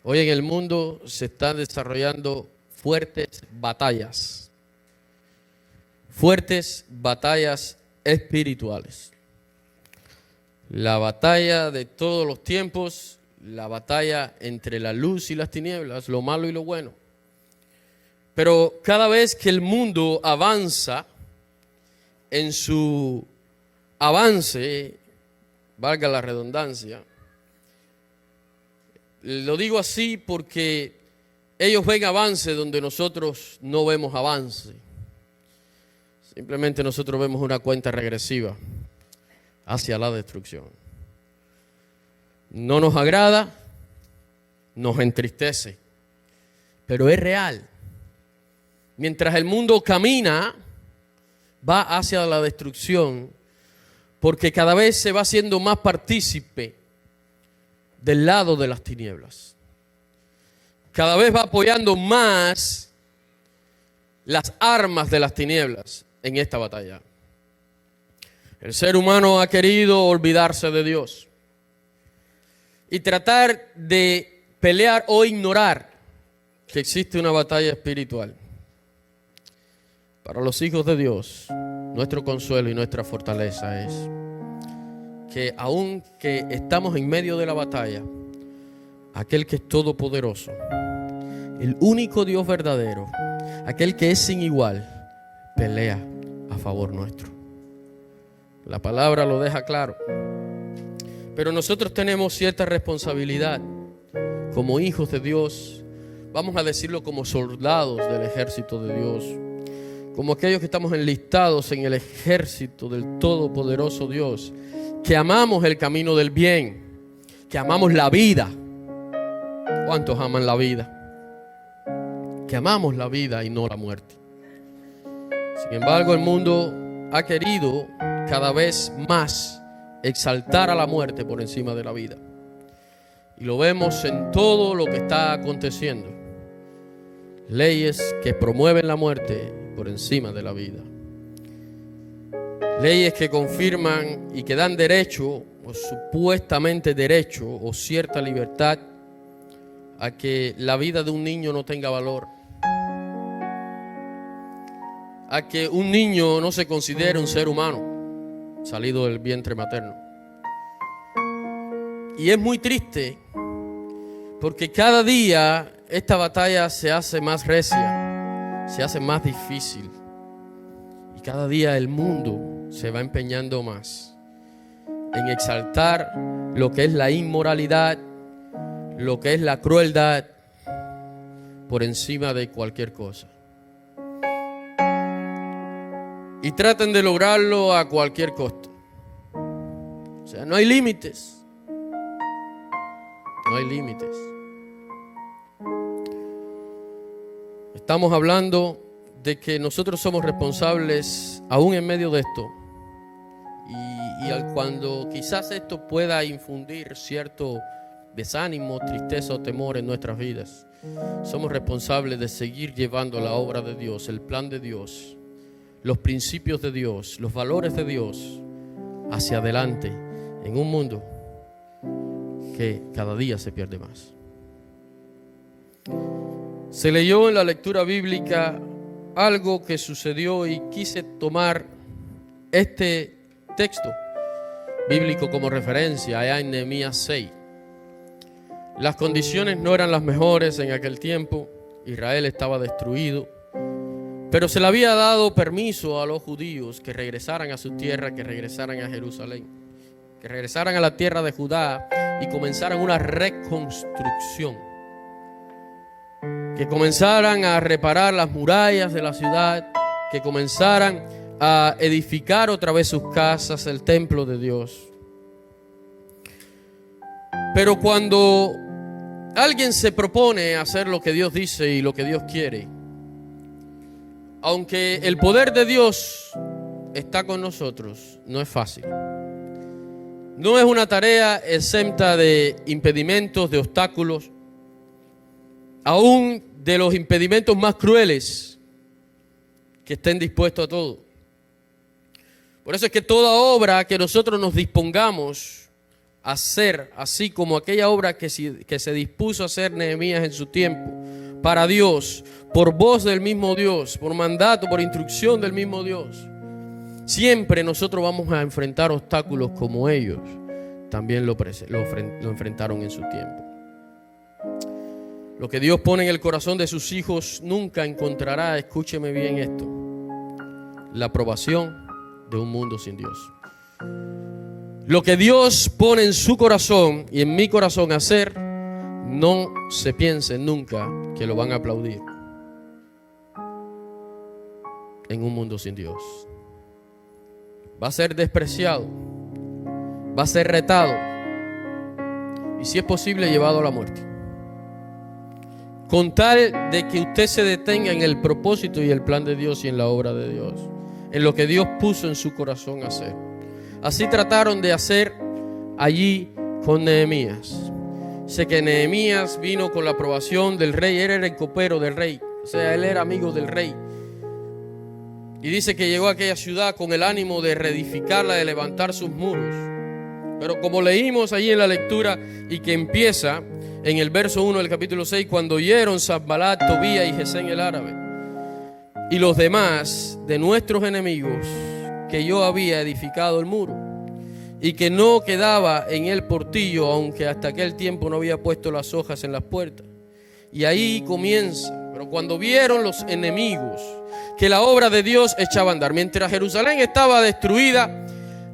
Hoy en el mundo se están desarrollando fuertes batallas espirituales. La batalla de todos los tiempos, la batalla entre la luz y las tinieblas, lo malo y lo bueno. Pero cada vez que el mundo avanza en su avance, valga la redundancia, lo digo así porque ellos ven avance donde nosotros no vemos avance. Simplemente nosotros vemos una cuenta regresiva hacia la destrucción. No nos agrada, nos entristece, pero es real. Mientras el mundo camina, va hacia la destrucción, porque cada vez se va haciendo más partícipe del lado de las tinieblas. Cada vez va apoyando más las armas de las tinieblas en esta batalla. El ser humano ha querido olvidarse de Dios y tratar de pelear o ignorar que existe una batalla espiritual. Para los hijos de Dios, nuestro consuelo y nuestra fortaleza es que aunque estamos en medio de la batalla, aquel que es todopoderoso, el único Dios verdadero, aquel que es sin igual, pelea a favor nuestro. La palabra lo deja claro. Pero nosotros tenemos cierta responsabilidad como hijos de Dios, vamos a decirlo como soldados del ejército de Dios, como aquellos que estamos enlistados en el ejército del todopoderoso Dios, que amamos el camino del bien, que amamos la vida. ¿Cuántos aman la vida? Que amamos la vida y no la muerte. Sin embargo, el mundo ha querido cada vez más exaltar a la muerte por encima de la vida. Y lo vemos en todo lo que está aconteciendo. Leyes que promueven la muerte por encima de la vida. Leyes que confirman y que dan derecho, o supuestamente derecho, o cierta libertad a que la vida de un niño no tenga valor. A que un niño no se considere un ser humano salido del vientre materno. Y es muy triste porque cada día esta batalla se hace más recia, se hace más difícil. Y cada día el mundo se va empeñando más en exaltar lo que es la inmoralidad, lo que es la crueldad, por encima de cualquier cosa. Y traten de lograrlo a cualquier costo. O sea, no hay límites. No hay límites. Estamos hablando de que nosotros somos responsables aún en medio de esto. Y cuando quizás esto pueda infundir cierto desánimo, tristeza o temor en nuestras vidas, somos responsables de seguir llevando la obra de Dios, el plan de Dios, los principios de Dios, los valores de Dios hacia adelante en un mundo que cada día se pierde más. Se leyó en la lectura bíblica algo que sucedió y quise tomar este texto bíblico como referencia allá en Nehemías 6. Las condiciones no eran las mejores en aquel tiempo. Israel estaba destruido, pero se le había dado permiso a los judíos que regresaran a su tierra, que regresaran a Jerusalén, que regresaran a la tierra de Judá y comenzaran una reconstrucción, que comenzaran a reparar las murallas de la ciudad, que comenzaran a edificar otra vez sus casas, el templo de Dios. Pero cuando alguien se propone hacer lo que Dios dice y lo que Dios quiere, aunque el poder de Dios está con nosotros, no es fácil. No es una tarea exenta de impedimentos, de obstáculos, aún de los impedimentos más crueles que estén dispuestos a todo. Por eso es que toda obra que nosotros nos dispongamos hacer, así como aquella obra que se dispuso a hacer Nehemías en su tiempo, para Dios, por voz del mismo Dios, por mandato, por instrucción del mismo Dios, siempre nosotros vamos a enfrentar obstáculos como ellos también lo enfrentaron en su tiempo. Lo que Dios pone en el corazón de sus hijos nunca encontrará, escúcheme bien esto, la aprobación de un mundo sin Dios. Lo que Dios pone en su corazón y en mi corazón hacer, no se piense nunca que lo van a aplaudir en un mundo sin Dios. Va a ser despreciado, va a ser retado y, si es posible, llevado a la muerte, con tal de que usted se detenga en el propósito y el plan de Dios y en la obra de Dios, en lo que Dios puso en su corazón hacer. Así trataron de hacer allí con Nehemías. Sé que Nehemías vino con la aprobación del rey, él era el copero del rey, o sea, él era amigo del rey. Y dice que llegó a aquella ciudad con el ánimo de reedificarla, de levantar sus muros. Pero como leímos allí en la lectura y que empieza en el verso 1 del capítulo 6, cuando oyeron Sanbalat, Tobías y Gesén el árabe y los demás de nuestros enemigos que yo había edificado el muro y que no quedaba en el portillo, aunque hasta aquel tiempo no había puesto las hojas en las puertas. Y ahí comienza. Pero cuando vieron los enemigos que la obra de Dios echaba a andar, mientras Jerusalén estaba destruida,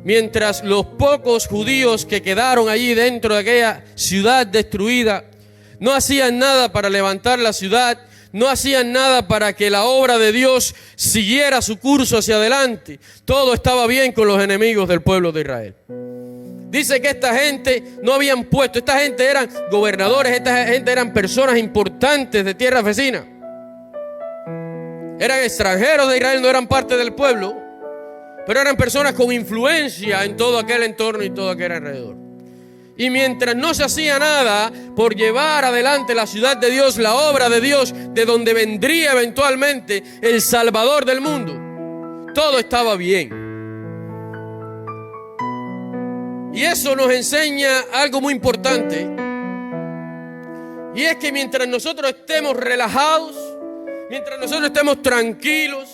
mientras los pocos judíos que quedaron allí dentro de aquella ciudad destruida no hacían nada para levantar la ciudad, no hacían nada para que la obra de Dios siguiera su curso hacia adelante, todo estaba bien con los enemigos del pueblo de Israel. Dice que esta gente no habían puesto, esta gente eran gobernadores, esta gente eran personas importantes de tierra vecina, eran extranjeros de Israel, no eran parte del pueblo, pero eran personas con influencia en todo aquel entorno y todo aquel alrededor. Y mientras no se hacía nada por llevar adelante la ciudad de Dios, la obra de Dios, de donde vendría eventualmente el Salvador del mundo, todo estaba bien. Y eso nos enseña algo muy importante, y es que mientras nosotros estemos relajados, mientras nosotros estemos tranquilos,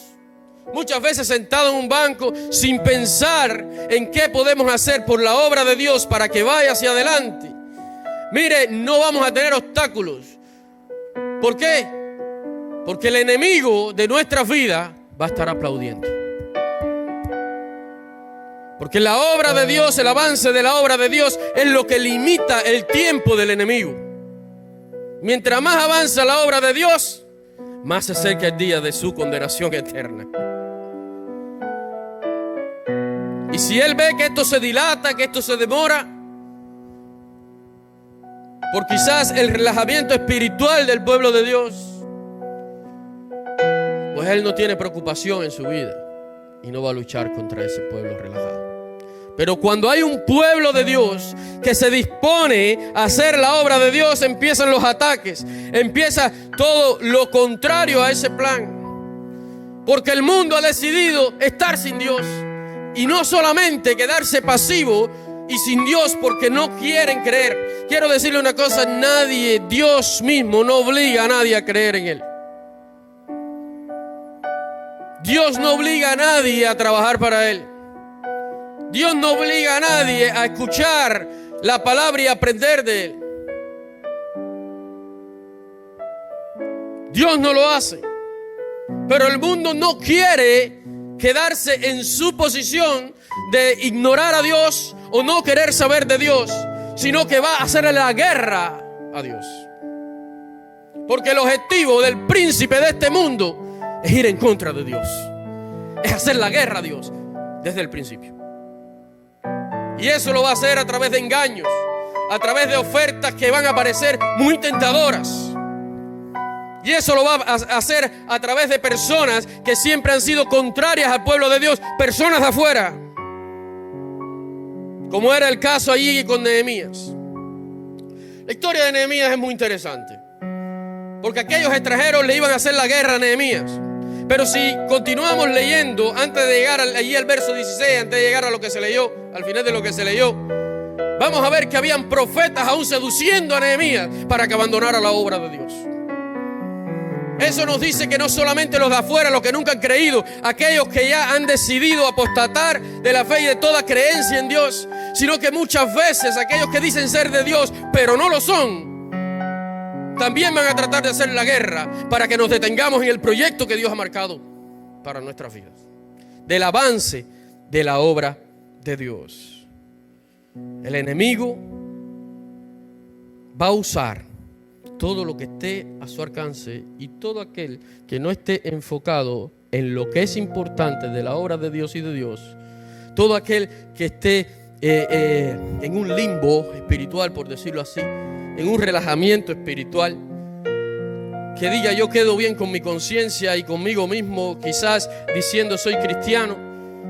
muchas veces sentados en un banco sin pensar en qué podemos hacer por la obra de Dios para que vaya hacia adelante, mire, no vamos a tener obstáculos. ¿Por qué? Porque el enemigo de nuestra vida va a estar aplaudiendo. Porque la obra de Dios, el avance de la obra de Dios es lo que limita el tiempo del enemigo. Mientras más avanza la obra de Dios, más se acerca el día de su condenación eterna. Y si él ve que esto se dilata, que esto se demora, por quizás el relajamiento espiritual del pueblo de Dios, pues él no tiene preocupación en su vida y no va a luchar contra ese pueblo relajado. Pero cuando hay un pueblo de Dios que se dispone a hacer la obra de Dios, empiezan los ataques, empieza todo lo contrario a ese plan. Porque el mundo ha decidido estar sin Dios. Y no solamente quedarse pasivo y sin Dios porque no quieren creer. Quiero decirle una cosa, nadie, Dios mismo no obliga a nadie a creer en Él. Dios no obliga a nadie a trabajar para Él. Dios no obliga a nadie a escuchar la palabra y aprender de Él. Dios no lo hace. Pero el mundo no quiere quedarse en su posición de ignorar a Dios o no querer saber de Dios, sino que va a hacerle la guerra a Dios. Porque el objetivo del príncipe de este mundo es ir en contra de Dios, es hacer la guerra a Dios desde el principio. Y eso lo va a hacer a través de engaños, a través de ofertas que van a parecer muy tentadoras. Y eso lo va a hacer a través de personas que siempre han sido contrarias al pueblo de Dios, personas de afuera, como era el caso allí con Nehemías. La historia de Nehemías es muy interesante, porque aquellos extranjeros le iban a hacer la guerra a Nehemías. Pero si continuamos leyendo, antes de llegar allí al verso 16, antes de llegar a lo que se leyó, al final de lo que se leyó, Vamos a ver que habían profetas aún seduciendo a Nehemías para que abandonara la obra de Dios. Eso nos dice que no solamente los de afuera, los que nunca han creído, aquellos que ya han decidido apostatar de la fe y de toda creencia en Dios, sino que muchas veces aquellos que dicen ser de Dios, pero no lo son, también van a tratar de hacer la guerra para que nos detengamos en el proyecto que Dios ha marcado para nuestras vidas, del avance de la obra de Dios. El enemigo va a usar todo lo que esté a su alcance y todo aquel que no esté enfocado en lo que es importante de la obra de Dios y de Dios, todo aquel que esté en un limbo espiritual, por decirlo así, en un relajamiento espiritual, que diga yo quedo bien con mi conciencia y conmigo mismo, quizás diciendo soy cristiano,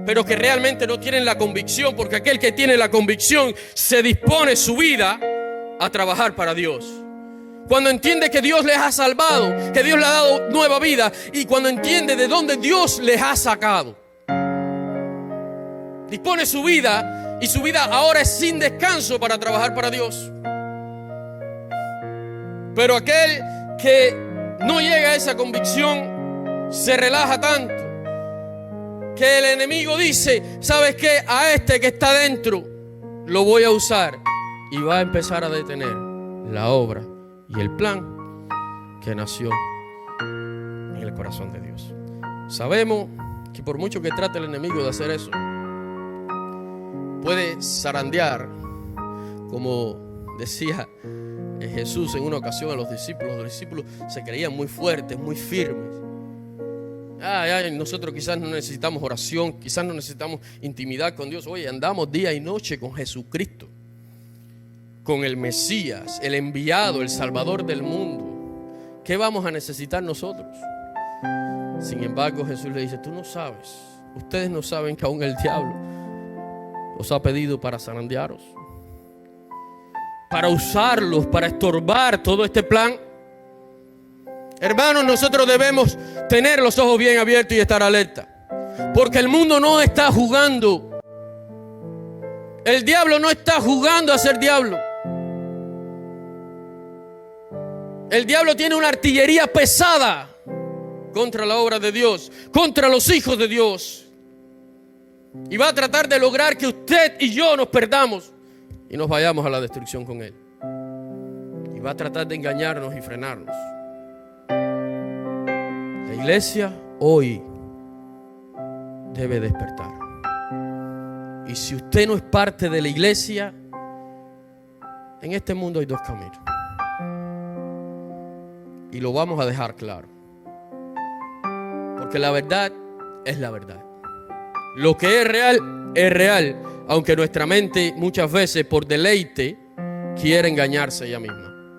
pero que realmente no tienen la convicción, porque aquel que tiene la convicción se dispone su vida a trabajar para Dios. Cuando entiende que Dios les ha salvado, que Dios le ha dado nueva vida, y cuando entiende de dónde Dios les ha sacado, dispone su vida, y su vida ahora es sin descanso para trabajar para Dios. Pero aquel que no llega a esa convicción se relaja tanto que el enemigo dice, ¿sabes qué? A este que está dentro lo voy a usar, y va a empezar a detener la obra y el plan que nació en el corazón de Dios. Sabemos que por mucho que trate el enemigo de hacer eso, puede zarandear, como decía Jesús en una ocasión a los discípulos. Los discípulos se creían muy fuertes, muy firmes. Nosotros quizás no necesitamos oración, quizás no necesitamos intimidad con Dios. Oye, andamos día y noche con Jesucristo, con el Mesías, el enviado, el Salvador del mundo. ¿Qué vamos a necesitar nosotros? Sin embargo, Jesús le dice, tú no sabes, ustedes no saben que aún el diablo os ha pedido para zarandearos, para usarlos, para estorbar todo este plan. Hermanos, nosotros debemos tener los ojos bien abiertos y estar alerta, porque el mundo no está jugando. El diablo no está jugando a ser diablo. El diablo tiene una artillería pesada contra la obra de Dios, contra los hijos de Dios, y va a tratar de lograr que usted y yo nos perdamos y nos vayamos a la destrucción con él. Y va a tratar de engañarnos y frenarnos. La iglesia hoy debe despertar. Y si usted no es parte de la iglesia, en este mundo hay dos caminos. Y lo vamos a dejar claro. Porque la verdad es la verdad. Lo que es real, aunque nuestra mente muchas veces por deleite quiere engañarse ella misma.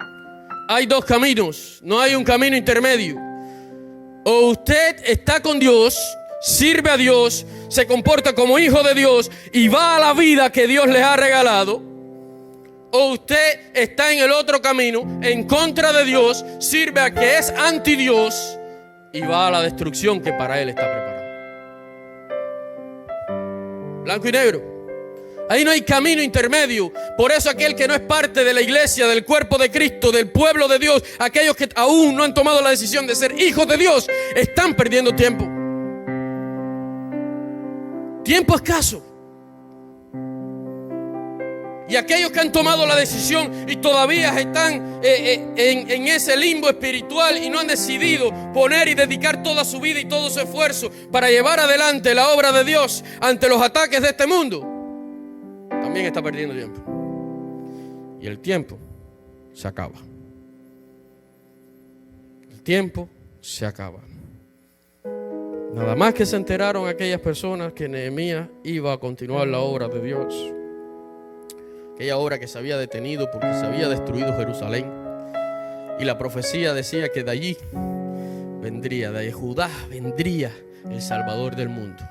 Hay dos caminos, no hay un camino intermedio. O usted está con Dios, sirve a Dios, se comporta como hijo de Dios y va a la vida que Dios les ha regalado. O usted está en el otro camino, en contra de Dios, sirve a que es anti Dios y va a la destrucción que para él está preparada. Blanco y negro. Ahí no hay camino intermedio. Por eso aquel que no es parte de la iglesia, del cuerpo de Cristo, del pueblo de Dios, aquellos que aún no han tomado la decisión de ser hijos de Dios, están perdiendo tiempo. Tiempo escaso. Y aquellos que han tomado la decisión y todavía están en ese limbo espiritual y no han decidido poner y dedicar toda su vida y todo su esfuerzo para llevar adelante la obra de Dios ante los ataques de este mundo, también está perdiendo tiempo. Y el tiempo se acaba. El tiempo se acaba. Nada más que se enteraron aquellas personas que Nehemías iba a continuar la obra de Dios. Aquella obra que se había detenido porque se había destruido Jerusalén. Y la profecía decía que de allí vendría, de Judá vendría el Salvador del mundo.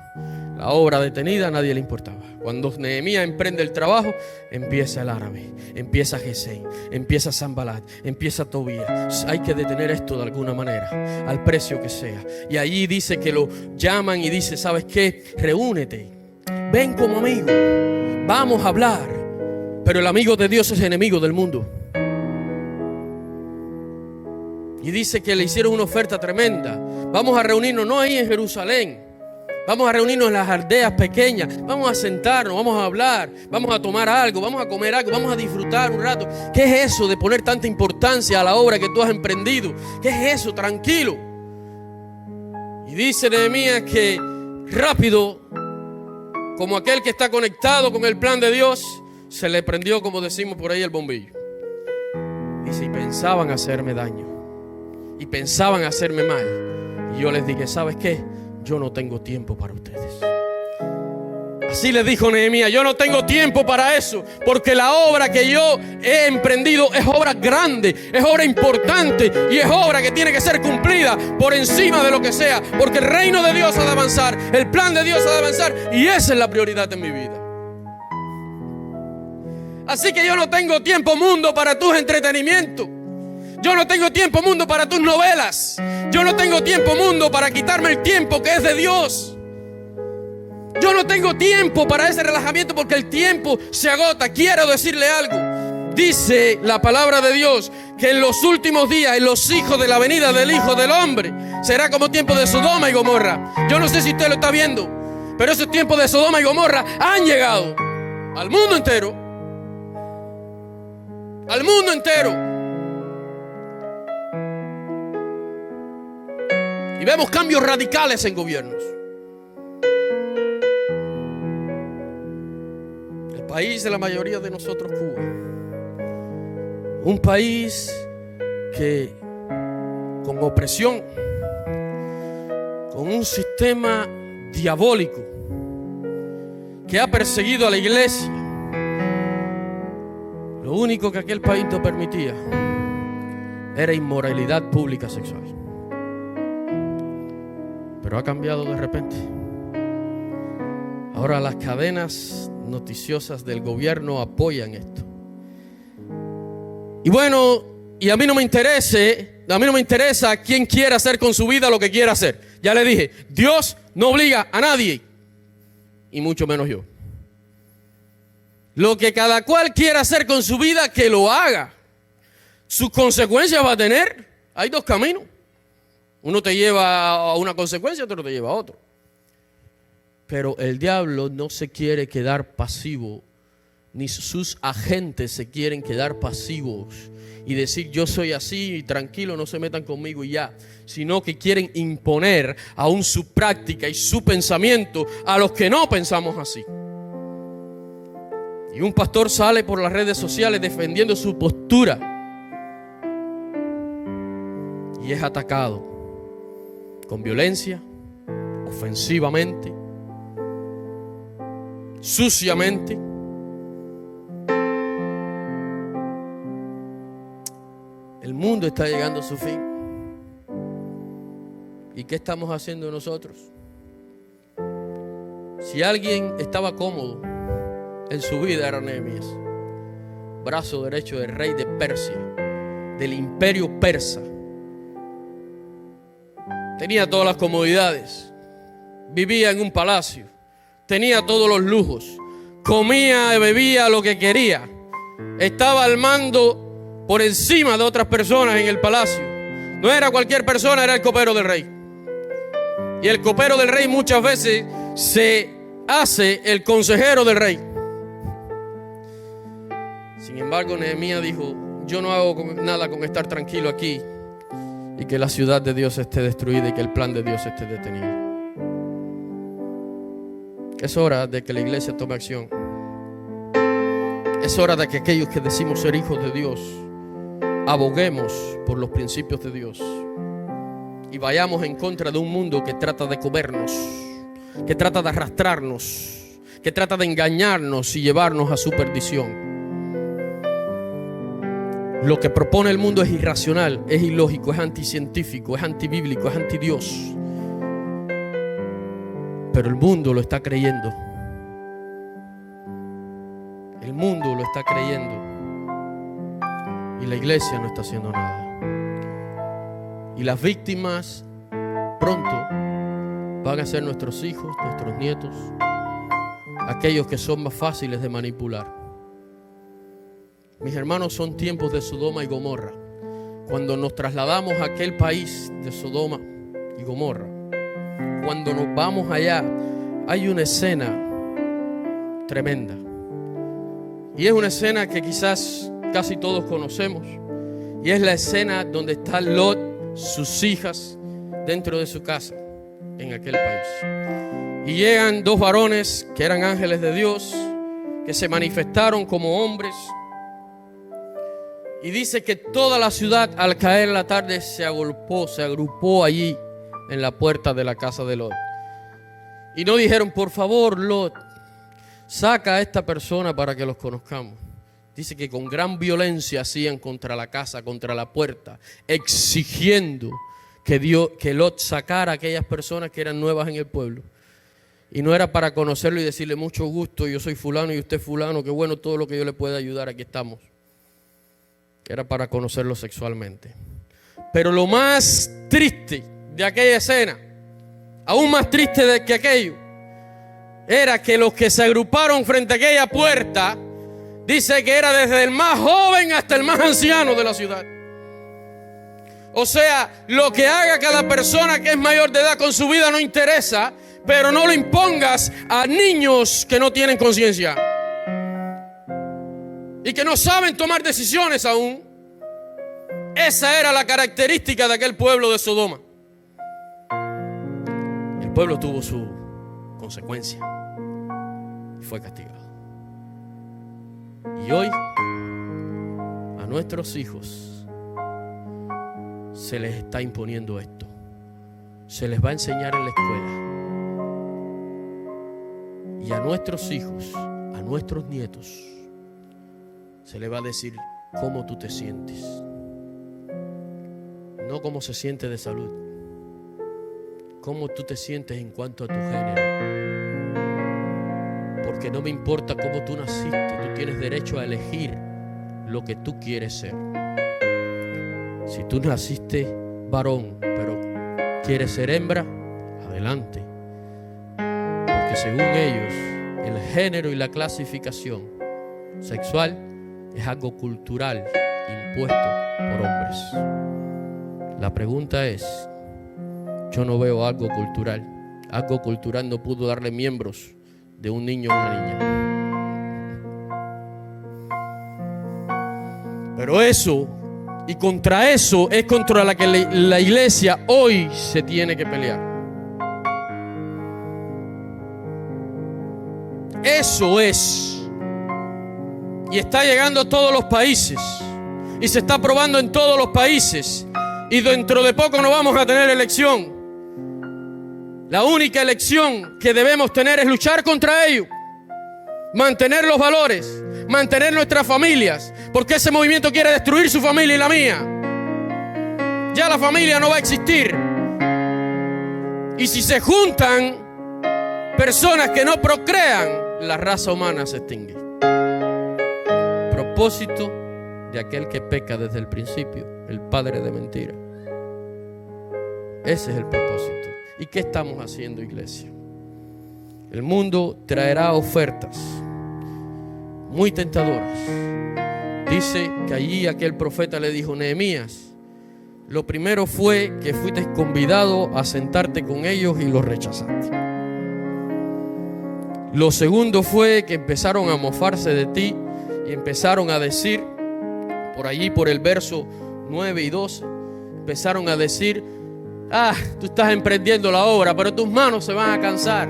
La obra detenida a nadie le importaba. Cuando Nehemías emprende el trabajo, empieza el árabe, empieza Gesén, empieza Sanbalat, empieza Tobías. Hay que detener esto de alguna manera, al precio que sea. Y allí dice que lo llaman y dice, ¿sabes qué? Reúnete, ven como amigo, vamos a hablar. Pero el amigo de Dios es enemigo del mundo. Y dice que le hicieron una oferta tremenda. Vamos a reunirnos, no ahí en Jerusalén. Vamos a reunirnos en las aldeas pequeñas. Vamos a sentarnos, vamos a hablar, vamos a tomar algo, vamos a comer algo, vamos a disfrutar un rato. ¿Qué es eso de poner tanta importancia a la obra que tú has emprendido? ¿Qué es eso? Tranquilo. Y dice Nehemías que rápido, como aquel que está conectado con el plan de Dios, se le prendió, como decimos por ahí, el bombillo. Dice, y pensaban hacerme daño. Y pensaban hacerme mal. Y yo les dije, ¿sabes qué? Yo no tengo tiempo para ustedes. Así les dijo Nehemías, yo no tengo tiempo para eso, porque la obra que yo he emprendido es obra grande, es obra importante y es obra que tiene que ser cumplida por encima de lo que sea, porque el reino de Dios ha de avanzar, el plan de Dios ha de avanzar, y esa es la prioridad en mi vida. Así que yo no tengo tiempo, mundo, para tus entretenimientos. Yo no tengo tiempo, mundo, para tus novelas. Yo no tengo tiempo, mundo, para quitarme el tiempo que es de Dios. Yo no tengo tiempo para ese relajamiento, porque el tiempo se agota. Quiero decirle algo. Dice la palabra de Dios que en los últimos días, en los hijos de la venida del Hijo del Hombre, será como tiempo de Sodoma y Gomorra. Yo no sé si usted lo está viendo, pero esos tiempos de Sodoma y Gomorra han llegado al mundo entero. Al mundo entero. Y vemos cambios radicales en gobiernos. El país de la mayoría de nosotros, Cuba. Un país que con opresión, con un sistema diabólico que ha perseguido a la iglesia. Lo único que aquel país no permitía era inmoralidad pública sexual. Pero ha cambiado de repente. Ahora las cadenas noticiosas del gobierno apoyan esto. Y bueno, y a mí no me interesa quién quiera hacer con su vida lo que quiera hacer. Ya le dije, Dios no obliga a nadie, y mucho menos yo. Lo que cada cual quiera hacer con su vida, que lo haga. Sus consecuencias va a tener. Hay dos caminos. Uno te lleva a una consecuencia, otro te lleva a otro. Pero el diablo no se quiere quedar pasivo, ni sus agentes se quieren quedar pasivos y decir yo soy así, tranquilo, no se metan conmigo y ya. Sino que quieren imponer aún su práctica y su pensamiento a los que no pensamos así. Y un pastor sale por las redes sociales defendiendo su postura y es atacado con violencia, ofensivamente, suciamente. El mundo está llegando a su fin. ¿Y qué estamos haciendo nosotros? Si alguien estaba cómodo en su vida, era Nehemías, brazo derecho del rey de Persia, del imperio persa. Tenía todas las comodidades, vivía en un palacio, tenía todos los lujos, comía y bebía lo que quería, estaba al mando por encima de otras personas en el palacio. No era cualquier persona, era el copero del rey. Y el copero del rey muchas veces se hace el consejero del rey. Sin embargo, Nehemías dijo, yo no hago nada con estar tranquilo aquí y que la ciudad de Dios esté destruida y que el plan de Dios esté detenido. Es hora de que la iglesia tome acción. Es hora de que aquellos que decimos ser hijos de Dios aboguemos por los principios de Dios y vayamos en contra de un mundo que trata de comernos, que trata de arrastrarnos, que trata de engañarnos y llevarnos a su perdición. Lo que propone el mundo es irracional, es ilógico, es anticientífico, es antibíblico, es antidios. Pero el mundo lo está creyendo. El mundo lo está creyendo. Y la iglesia no está haciendo nada. Y las víctimas pronto van a ser nuestros hijos, nuestros nietos, aquellos que son más fáciles de manipular. mis hermanos, son tiempos de Sodoma y Gomorra. Cuando nos trasladamos a aquel país de Sodoma y Gomorra, cuando nos vamos allá, hay una escena tremenda. Y es una escena que quizás casi todos conocemos. Y es la escena donde está Lot, sus hijas, dentro de su casa, en aquel país. Y llegan dos varones que eran ángeles de Dios, que se manifestaron como hombres. Y dice que toda la ciudad, al caer la tarde, se agrupó allí en la puerta de la casa de Lot. Y no dijeron: por favor, Lot, saca a esta persona para que los conozcamos. Dice que con gran violencia hacían contra la casa, contra la puerta, exigiendo que Lot sacara a aquellas personas que eran nuevas en el pueblo. Y no era para conocerlo y decirle: mucho gusto, yo soy fulano y usted fulano, qué bueno, todo lo que yo le pueda ayudar, aquí estamos. Era para conocerlo sexualmente. Pero lo más triste de aquella escena, aún más triste de que aquello, era que los que se agruparon frente a aquella puerta, dice que era desde el más joven hasta el más anciano de la ciudad. O sea, lo que haga cada persona que es mayor de edad con su vida no interesa, pero no lo impongas a niños que no tienen conciencia y que no saben tomar decisiones aún. Esa era la característica de aquel pueblo de Sodoma. El pueblo tuvo su consecuencia y fue castigado. Y hoy a nuestros hijos se les está imponiendo esto. Se les va a enseñar en la escuela. Y a nuestros hijos, a nuestros nietos, se les va a decir cómo tú te sientes. No cómo se siente de salud. Cómo tú te sientes en cuanto a tu género. Porque no me importa cómo tú naciste, tú tienes derecho a elegir lo que tú quieres ser. Si tú naciste varón, pero quieres ser hembra, adelante. Porque según ellos, el género y la clasificación sexual es algo cultural impuesto por hombres. La pregunta es, yo no veo algo cultural. Algo cultural no pudo darle miembros de un niño a una niña. Pero eso, y contra eso, es contra la que la iglesia hoy se tiene que pelear. Eso es. Y está llegando a todos los países. Y se está aprobando en todos los países. Y dentro de poco no vamos a tener elección. La única elección que debemos tener es luchar contra ello. Mantener los valores, mantener nuestras familias, porque ese movimiento quiere destruir su familia y la mía. Ya la familia no va a existir. Y si se juntan personas que no procrean, la raza humana se extingue. Propósito de aquel que peca desde el principio, el padre de mentira. Ese es el propósito. ¿Y qué estamos haciendo, iglesia? El mundo traerá ofertas muy tentadoras. Dice que allí aquel profeta le dijo: Nehemías, lo primero fue que fuiste convidado a sentarte con ellos y los rechazaste. Lo segundo fue que empezaron a mofarse de ti y empezaron a decir, por allí por el verso 9 y 12, empezaron a decir: tú estás emprendiendo la obra, pero tus manos se van a cansar.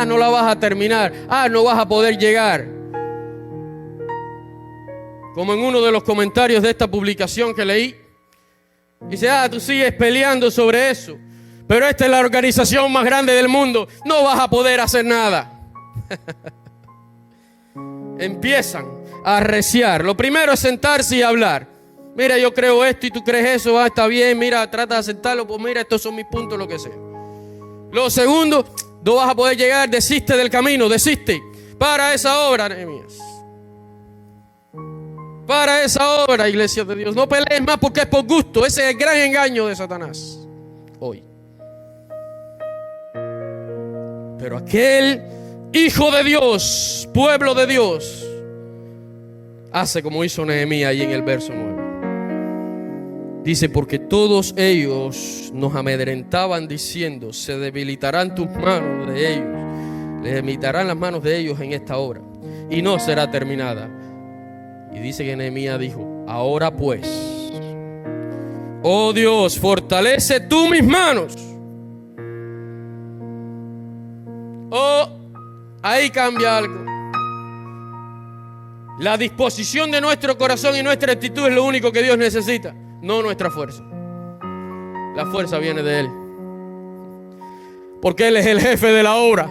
No la vas a terminar. No vas a poder llegar. Como en uno de los comentarios de esta publicación que leí, dice: tú sigues peleando sobre eso, pero esta es la organización más grande del mundo, no vas a poder hacer nada. Empiezan a arreciar. Lo primero es sentarse y hablar. Mira, yo creo esto y tú crees eso, está bien, mira, trata de aceptarlo, pues mira, estos son mis puntos, lo que sea. Lo segundo, no vas a poder llegar, desiste del camino, desiste. Para esa obra, Nehemías. Para esa obra, iglesia de Dios. No pelees más porque es por gusto. Ese es el gran engaño de Satanás hoy. Pero aquel hijo de Dios, pueblo de Dios, hace como hizo Nehemías ahí en el verso 9. Dice, porque todos ellos nos amedrentaban diciendo, se debilitarán tus manos de ellos, les debilitarán las manos de ellos en esta obra, y no será terminada. Y dice que Nehemías dijo, ahora pues, oh Dios, fortalece tú mis manos. Oh, ahí cambia algo. La disposición de nuestro corazón y nuestra actitud es lo único que Dios necesita, no nuestra fuerza. La fuerza viene de Él, porque Él es el jefe de la obra.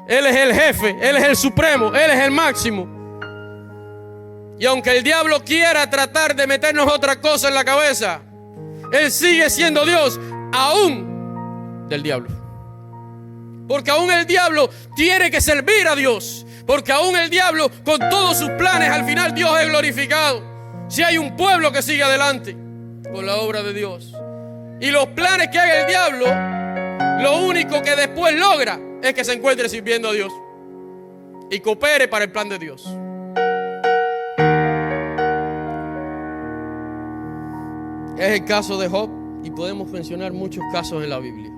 Él es el jefe, Él es el supremo, Él es el máximo. Y aunque el diablo quiera tratar de meternos otra cosa en la cabeza, Él sigue siendo Dios aún del diablo. Porque aún el diablo tiene que servir a Dios. Porque aún el diablo, con todos sus planes, al final Dios es glorificado. Si hay un pueblo que sigue adelante con la obra de Dios. Y los planes que haga el diablo, lo único que después logra es que se encuentre sirviendo a Dios y coopere para el plan de Dios. Es el caso de Job, y podemos mencionar muchos casos en la Biblia.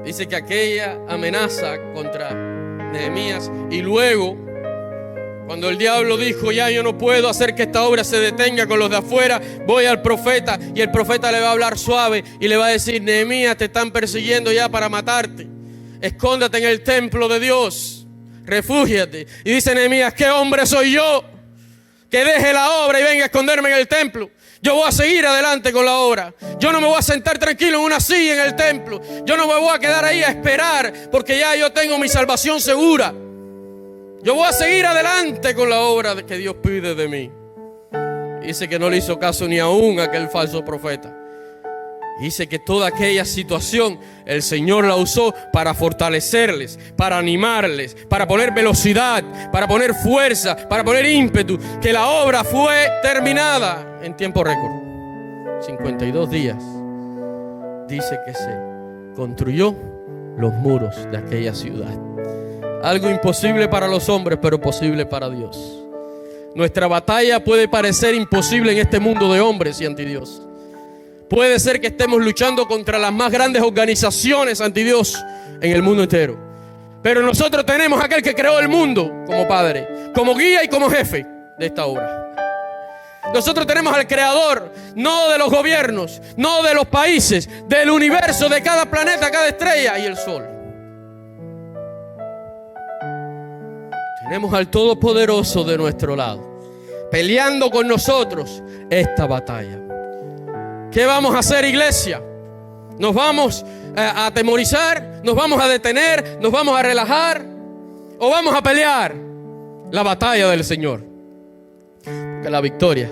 Dice que aquella amenaza contra Nehemías, y luego cuando el diablo dijo, ya yo no puedo hacer que esta obra se detenga con los de afuera, voy al profeta, y el profeta le va a hablar suave y le va a decir, Nehemías, te están persiguiendo ya para matarte, escóndate en el templo de Dios, refúgiate. Y dice Nehemías, ¿qué hombre soy yo que deje la obra y venga a esconderme en el templo? Yo voy a seguir adelante con la obra. Yo no me voy a sentar tranquilo en una silla en el templo. Yo no me voy a quedar ahí a esperar, porque ya yo tengo mi salvación segura. Yo voy a seguir adelante con la obra que Dios pide de mí. Dice que no le hizo caso ni aún a aquel falso profeta. Dice que toda aquella situación el Señor la usó para fortalecerles, para animarles, para poner velocidad, para poner fuerza, para poner ímpetu. Que la obra fue terminada en tiempo récord. 52 días. Dice que se construyó los muros de aquella ciudad. Algo imposible para los hombres, pero posible para Dios. Nuestra batalla puede parecer imposible en este mundo de hombres y anti Dios. Puede ser que estemos luchando contra las más grandes organizaciones anti Dios en el mundo entero. Pero nosotros tenemos a aquel que creó el mundo como Padre, como guía y como jefe de esta obra. Nosotros tenemos al Creador, no de los gobiernos, no de los países, del universo, de cada planeta, cada estrella y el sol. Tenemos al Todopoderoso de nuestro lado, peleando con nosotros esta batalla. ¿Qué vamos a hacer, iglesia? ¿Nos vamos a atemorizar? ¿Nos vamos a detener? ¿Nos vamos a relajar? ¿O vamos a pelear la batalla del Señor? Porque la victoria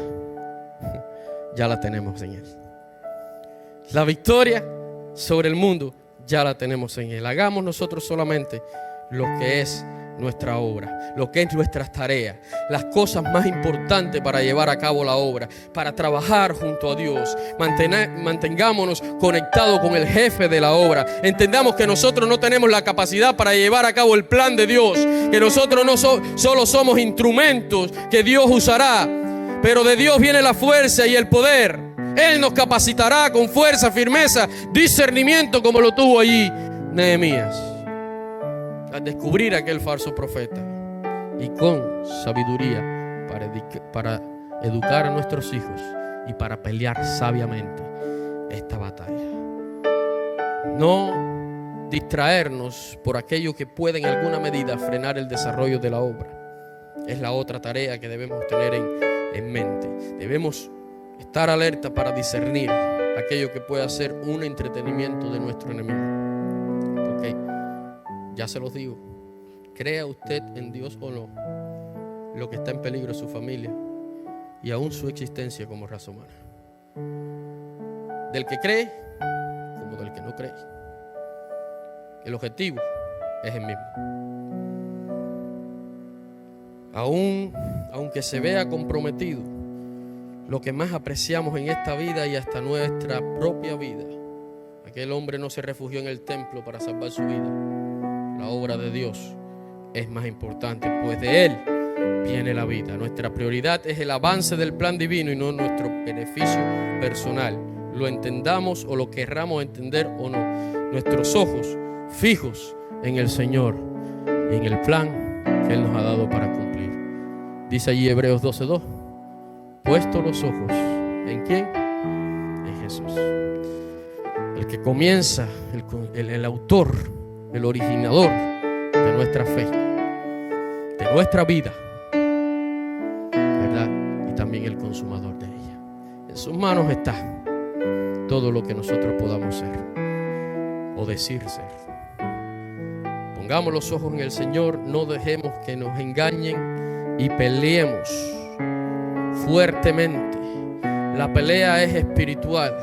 ya la tenemos en Él. La victoria sobre el mundo ya la tenemos en Él. Hagamos nosotros solamente lo que es nuestra obra, lo que es nuestras tareas, las cosas más importantes para llevar a cabo la obra, para trabajar junto a Dios. Mantengámonos conectados con el jefe de la obra. Entendamos que nosotros no tenemos la capacidad para llevar a cabo el plan de Dios, que nosotros no solo somos instrumentos que Dios usará, pero de Dios viene la fuerza y el poder. Él nos capacitará con fuerza, firmeza, discernimiento, como lo tuvo allí Nehemías, al descubrir a aquel falso profeta, y con sabiduría para educar a nuestros hijos y para pelear sabiamente esta batalla. No distraernos por aquello que puede en alguna medida frenar el desarrollo de la obra. Es la otra tarea que debemos tener en mente. Debemos estar alerta para discernir aquello que pueda ser un entretenimiento de nuestro enemigo. Porque ya se los digo, crea usted en Dios o no, lo que está en peligro es su familia y aún su existencia como raza humana. Del que cree como del que no cree. El objetivo es el mismo. Aunque se vea comprometido lo que más apreciamos en esta vida y hasta nuestra propia vida. Aquel hombre no se refugió en el templo para salvar su vida. La obra de Dios es más importante, pues de Él viene la vida. Nuestra prioridad es el avance del plan divino y no nuestro beneficio personal. Lo entendamos o lo querramos entender o no. Nuestros ojos fijos en el Señor y en el plan que Él nos ha dado para cumplir. Dice allí Hebreos 12:2, puesto los ojos, ¿en quién? En Jesús. El que comienza, el autor, el originador de nuestra fe, de nuestra vida, ¿verdad? Y también el consumador de ella. En sus manos está todo lo que nosotros podamos ser o decir ser. Pongamos los ojos en el Señor, no dejemos que nos engañen y peleemos fuertemente. La pelea es espiritual.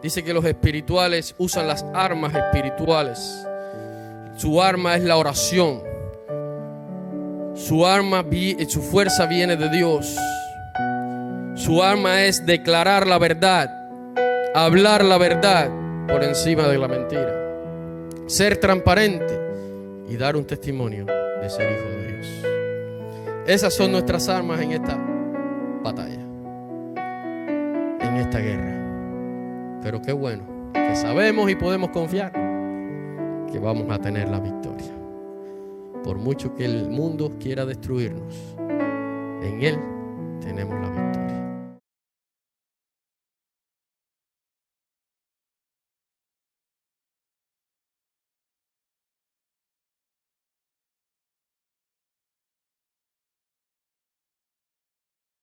Dice que los espirituales usan las armas espirituales. Su arma es la oración. Su fuerza viene de Dios. Su arma es declarar la verdad, hablar la verdad por encima de la mentira, ser transparente y dar un testimonio de ser hijo de Dios. Esas son nuestras armas en esta batalla, en esta guerra. Pero qué bueno que sabemos y podemos confiar que vamos a tener la victoria. Por mucho que el mundo quiera destruirnos, en Él tenemos la victoria.